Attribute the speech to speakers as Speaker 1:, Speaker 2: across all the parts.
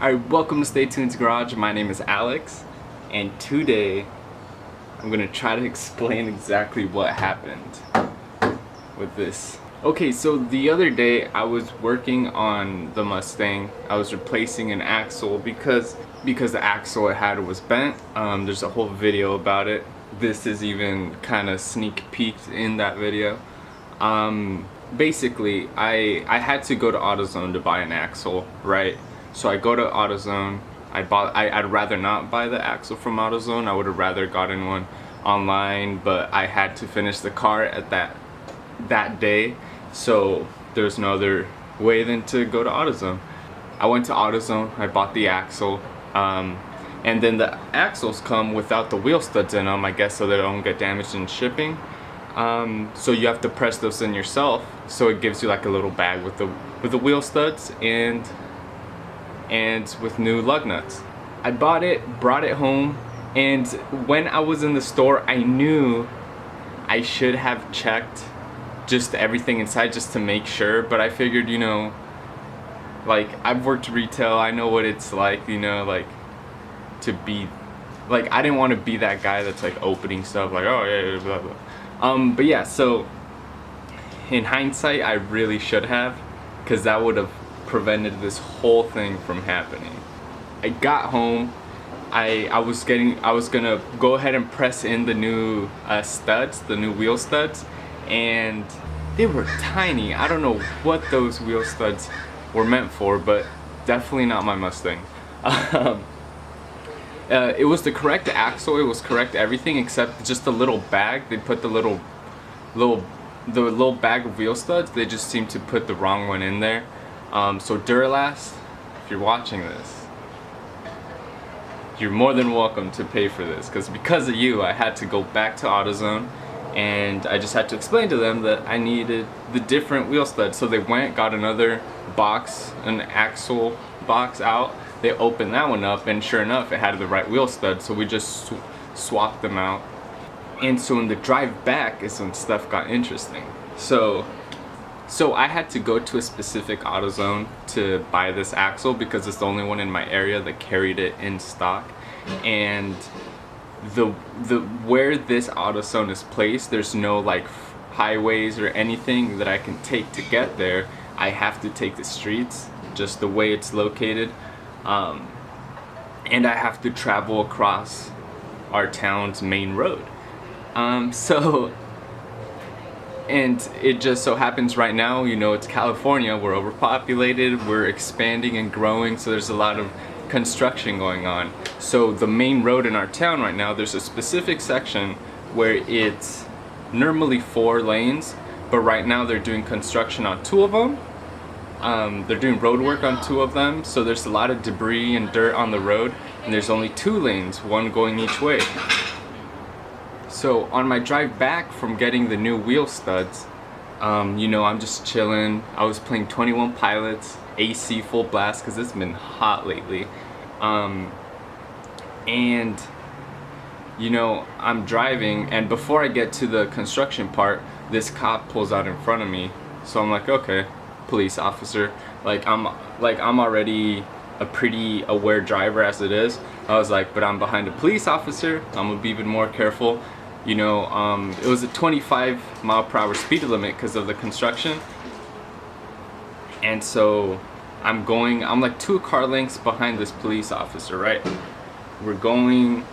Speaker 1: Alright, welcome to Stay Tuned's Garage. My name is Alex, and today I'm gonna try to explain exactly what happened with this. Okay, so the other day I was working on the Mustang. I was replacing an axle because the axle it had was bent. There's a whole video about it. This is even kind of sneak peeked in that video. Basically, I had to go to AutoZone to buy an axle, right? So I go to AutoZone. I'd rather not buy the axle from AutoZone. I would have rather gotten one online, but I had to finish the car at that day, so there's no other way than to go to AutoZone. I went to AutoZone. I bought the axle, and then the axles come without the wheel studs in them, I guess, so they don't get damaged in shipping. So you have to press those in yourself. So it gives you like a little bag with the wheel studs and with new lug nuts. I bought it, brought it home, and when I was in the store, I knew I should have checked just everything inside just to make sure, but I figured, you know, like, I've worked retail, I know what it's like, you know, like, to be, like, I didn't want to be that guy that's like opening stuff like, oh yeah, blah blah. But yeah, so in hindsight, I really should have, because that would have prevented this whole thing from happening. I got home. I was gonna go ahead and press in the new studs, the new wheel studs, and they were tiny. I don't know what those wheel studs were meant for, but definitely not my Mustang. It was the correct axle. It was correct everything except just the little bag. They put the little bag of wheel studs. They just seemed to put the wrong one in there. So Duralast, if you're watching this, you're more than welcome to pay for this, because of you I had to go back to AutoZone, and I just had to explain to them that I needed the different wheel studs. So they went, got another box, an axle box out. They opened that one up, and sure enough it had the right wheel studs, so we just swapped them out. And so in the drive back is when stuff got interesting. So I had to go to a specific AutoZone to buy this axle because it's the only one in my area that carried it in stock. And where this AutoZone is placed, there's no like highways or anything that I can take to get there. I have to take the streets, just the way it's located, and I have to travel across our town's main road. And it just so happens right now, you know, it's California, we're overpopulated, we're expanding and growing, so there's a lot of construction going on. So the main road in our town right now, there's a specific section where it's normally 4 lanes, but right now they're doing construction on 2 of them. They're doing road work on 2 of them, so there's a lot of debris and dirt on the road, and there's only 2 lanes, one going each way. So on my drive back from getting the new wheel studs, you know, I'm just chilling. I was playing 21 Pilots, AC full blast, because it's been hot lately. And, you know, I'm driving, and before I get to the construction part, this cop pulls out in front of me. So I'm like, okay, police officer. Like I'm already a pretty aware driver as it is. I was like, but I'm behind a police officer, I'm gonna be even more careful. You know, it was a 25-mile-per-hour speed limit because of the construction, and so I'm like 2 car lengths behind this police officer, right? We're going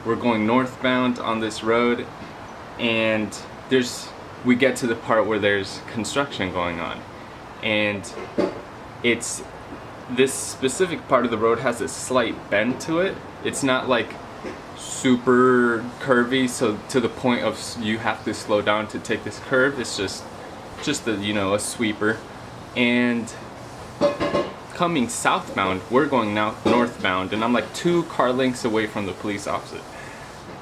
Speaker 1: northbound on this road, and we get to the part where there's construction going on, and it's this specific part of the road has a slight bend to it. It's not like super curvy, so to the point of you have to slow down to take this curve. It's just a, you know, a sweeper. And coming southbound, we're going now northbound, and I'm like 2 car lengths away from the police officer.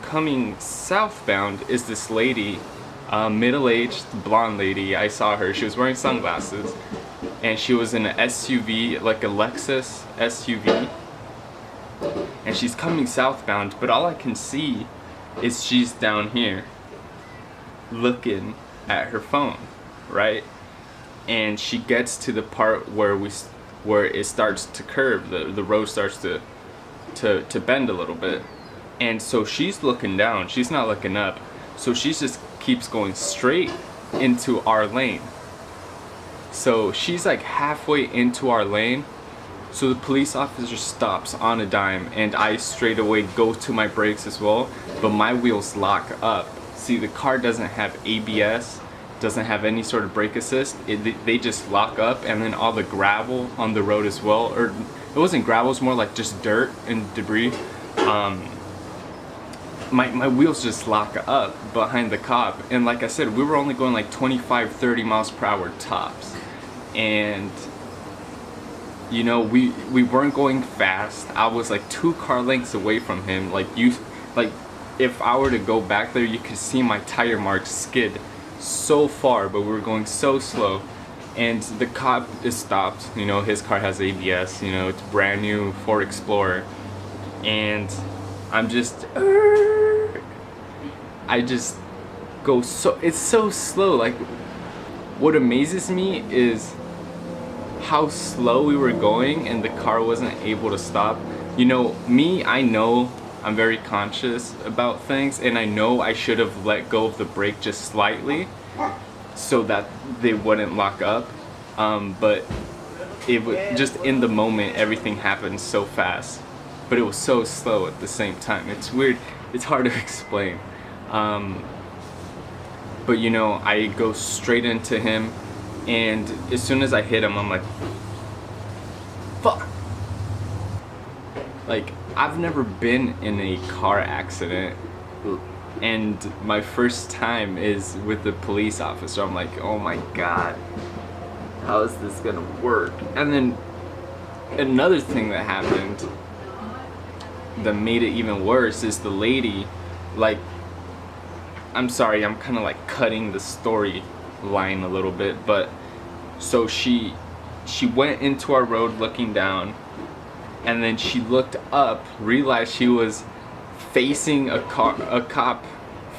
Speaker 1: Coming southbound is this lady, middle-aged blonde lady. I saw her, she was wearing sunglasses, and she was in an SUV, like a Lexus SUV, and she's coming southbound, but all I can see is she's down here looking at her phone, right? And she gets to the part where where it starts to curve. The road starts to bend a little bit. And so she's looking down, she's not looking up. So she just keeps going straight into our lane. So she's like halfway into our lane. So the police officer stops on a dime, and I straight away go to my brakes as well, but my wheels lock up. See, the car doesn't have ABS, doesn't have any sort of brake assist. They just lock up, and then all the gravel on the road as well, or it wasn't gravel, it's more like just dirt and debris. My wheels just lock up behind the cop, and like I said, we were only going like 25-30 miles per hour tops, and you know, we weren't going fast. I was like 2 car lengths away from him. Like if I were to go back there, you could see my tire marks skid so far, but we were going so slow. And the cop is stopped. You know, his car has ABS. You know, it's brand new Ford Explorer, and I'm just I just go it's so slow. Like, what amazes me is how slow we were going and the car wasn't able to stop. You know, me, I know I'm very conscious about things, and I know I should have let go of the brake just slightly so that they wouldn't lock up. But it was just in the moment, everything happened so fast, but it was so slow at the same time. It's weird, it's hard to explain. But you know, I go straight into him, and as soon as I hit him, I'm like, fuck. Like, I've never been in a car accident, and my first time is with the police officer. I'm like, oh my god, how is this gonna work? And then another thing that happened that made it even worse is the lady, like, I'm sorry, I'm kind of like cutting the story line a little bit, but so she went into our road looking down, and then she looked up, realized she was facing a cop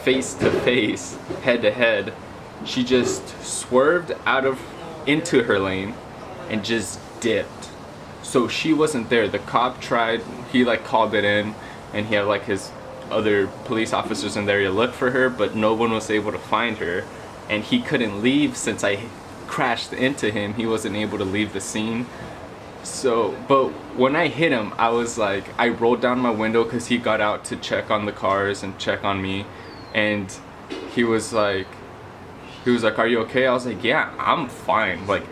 Speaker 1: face to face, head to head. She just swerved into her lane and just dipped. So she wasn't there. The cop tried, he like called it in, and he had like his other police officers in there to look for her, but no one was able to find her, and he couldn't leave since I crashed into him. He wasn't able to leave the scene. So, but when I hit him, I was like, I rolled down my window because he got out to check on the cars and check on me, and he was like, are you okay? I was like, yeah, I'm fine. Like,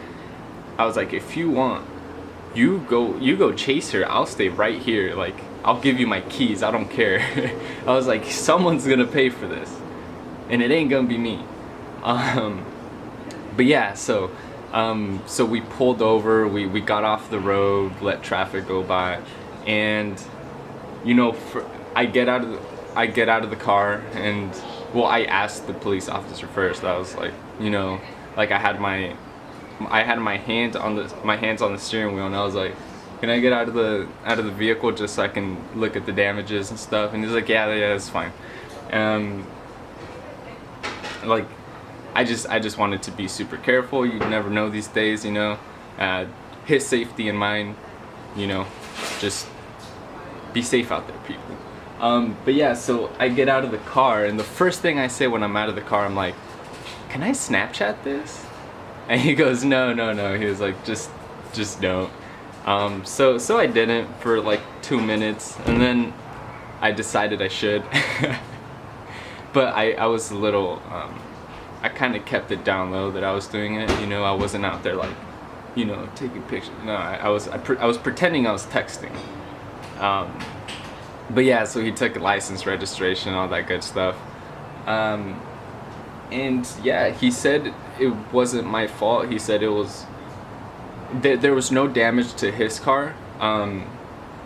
Speaker 1: I was like, if you want, you go chase her, I'll stay right here. Like, I'll give you my keys, I don't care. I was like, someone's gonna pay for this, and it ain't gonna be me. But yeah, so we pulled over, we got off the road, let traffic go by, and you know, I get out of the car, and well, I asked the police officer first. I was like, you know, like I had my hands on the steering wheel, and I was like, can I get out of the vehicle just so I can look at the damages and stuff? And he's like, yeah, that's fine. Like, I just wanted to be super careful. You never know these days, you know. His safety in mind, you know. Just be safe out there, people. But yeah, so I get out of the car, and the first thing I say when I'm out of the car, I'm like, can I Snapchat this? And he goes, no. He was like, just don't. So I didn't for like 2 minutes, and then I decided I should. But I was a little, I kind of kept it down low that I was doing it, you know. I wasn't out there like, you know, taking pictures. No, I was pretending I was texting. But yeah, so he took a license, registration, all that good stuff. And yeah, he said it wasn't my fault. He said it was, there was no damage to his car.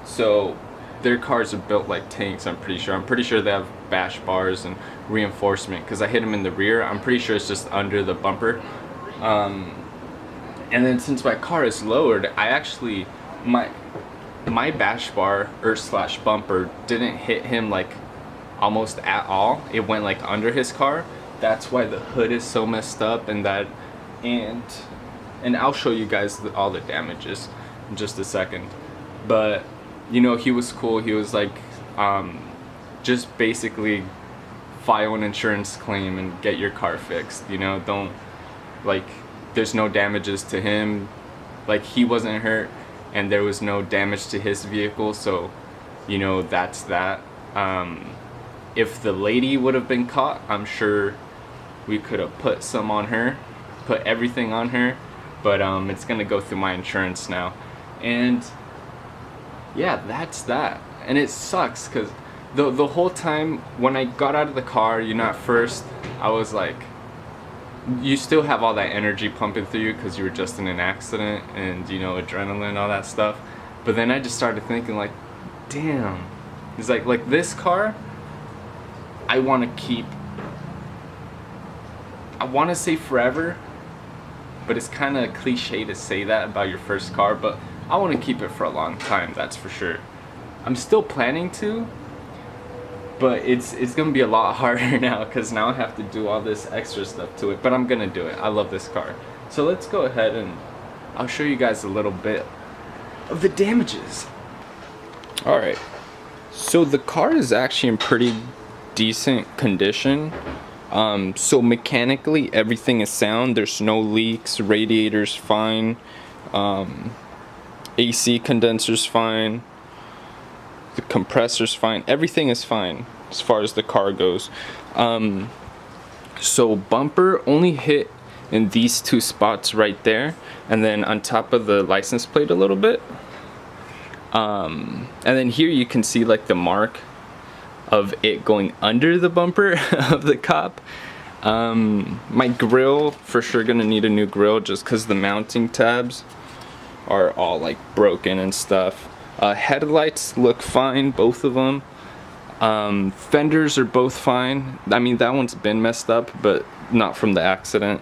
Speaker 1: So their cars are built like tanks, I'm pretty sure they have bash bars and reinforcement, because I hit him in the rear. I'm pretty sure it's just under the bumper. And then since my car is lowered, I actually, my bash bar or slash bumper didn't hit him like almost at all. It went like under his car. That's why the hood is so messed up, and I'll show you guys all the damages. in just a second. But you know, he was cool. He was like, just basically file an insurance claim and get your car fixed. You know, don't, like, there's no damages to him, like he wasn't hurt, and there was no damage to his vehicle, so you know, that's that. If the lady would have been caught, I'm sure we could have put some on her, put everything on her, but it's gonna go through my insurance now. And yeah, that's that. And it sucks because the whole time when I got out of the car, you know, at first I was like, you still have all that energy pumping through you because you were just in an accident, and you know, adrenaline, all that stuff. But then I just started thinking like, damn, it's like this car I want to keep, I want to say forever, but it's kind of cliche to say that about your first car, but I want to keep it for a long time, that's for sure. I'm still planning to, but it's gonna be a lot harder now because now I have to do all this extra stuff to it, but I'm gonna do it. I love this car. So let's go ahead and I'll show you guys a little bit of the damages. Alright, so the car is actually in pretty decent condition. So mechanically everything is sound. There's no leaks, radiator's fine, AC condenser's fine, the compressor's fine, everything is fine as far as the car goes. So bumper only hit in these two spots right there, and then on top of the license plate a little bit. And then here you can see like the mark of it going under the bumper of the cop. My grill, for sure gonna need a new grill just because the mounting tabs are all like broken and stuff. Headlights look fine, both of them. Fenders are both fine. I mean, that one's been messed up, but not from the accident.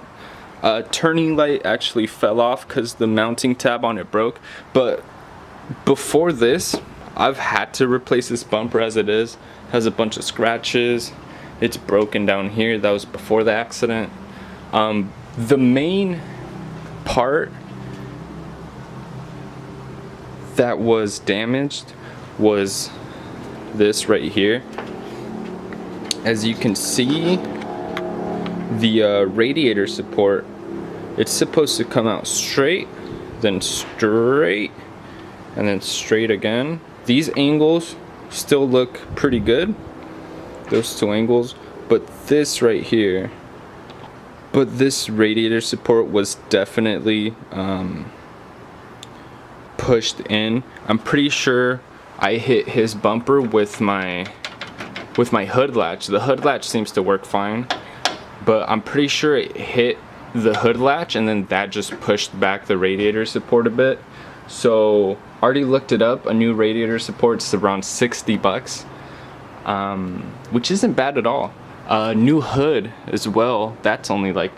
Speaker 1: Turning light actually fell off because the mounting tab on it broke, but before this I've had to replace this bumper as it is. It has a bunch of scratches, it's broken down here. That was before the accident. The main part that was damaged was this right here. As you can see, the radiator support, it's supposed to come out straight, then straight, and then straight again. These angles still look pretty good, those two angles, but this right here, but this radiator support was definitely pushed in. I'm pretty sure I hit his bumper with my hood latch. The hood latch seems to work fine, but I'm pretty sure it hit the hood latch and then that just pushed back the radiator support a bit. So already looked it up. A new radiator support is around 60 bucks, which isn't bad at all. New hood as well, that's only like,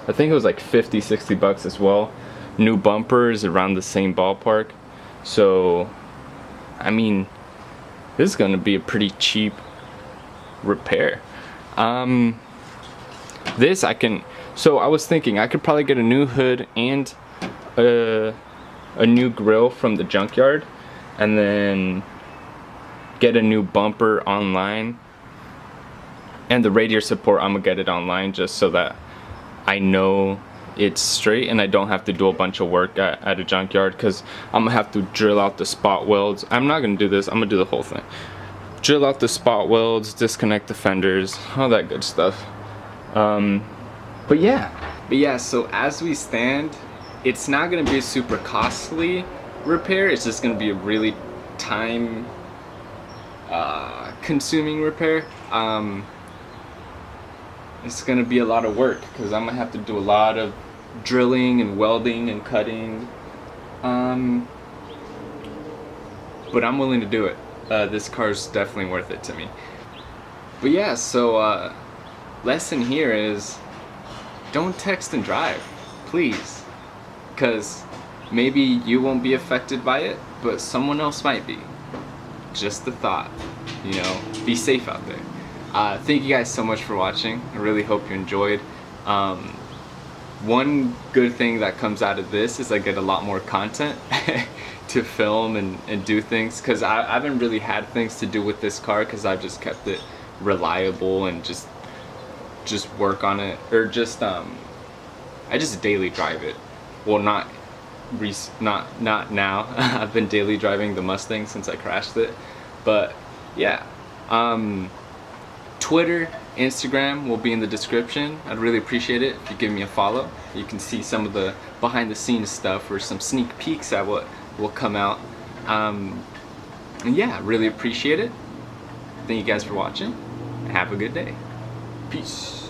Speaker 1: I think it was like 50-60 bucks as well. New bumper is around the same ballpark. So I mean, this is gonna be a pretty cheap repair. This I can, so I was thinking I could probably get a new hood and a new grill from the junkyard, and then get a new bumper online, and the radiator support I'm gonna get it online just so that I know it's straight and I don't have to do a bunch of work at a junkyard, because I'm gonna have to drill out the spot welds. I'm not gonna do this, I'm gonna do the whole thing. Drill out the spot welds, disconnect the fenders, all that good stuff. But yeah, so as we stand, it's not gonna be a super costly repair, it's just gonna be a really time consuming repair. It's gonna be a lot of work because I'm gonna have to do a lot of drilling and welding and cutting, but I'm willing to do it. This car's definitely worth it to me. But yeah, so lesson here is don't text and drive, please, because maybe you won't be affected by it, but someone else might be. Just a thought, you know, be safe out there. Thank you guys so much for watching. I really hope you enjoyed. one good thing that comes out of this is I get a lot more content to film and do things, because I haven't really had things to do with this car because I've just kept it reliable and just work on it, or just I just daily drive it. Well, not now. I've been daily driving the Mustang since I crashed it, but yeah. Twitter, Instagram will be in the description. I'd really appreciate it if you give me a follow. You can see some of the behind the scenes stuff or some sneak peeks at what will come out. And yeah, really appreciate it. Thank you guys for watching, and have a good day. Peace.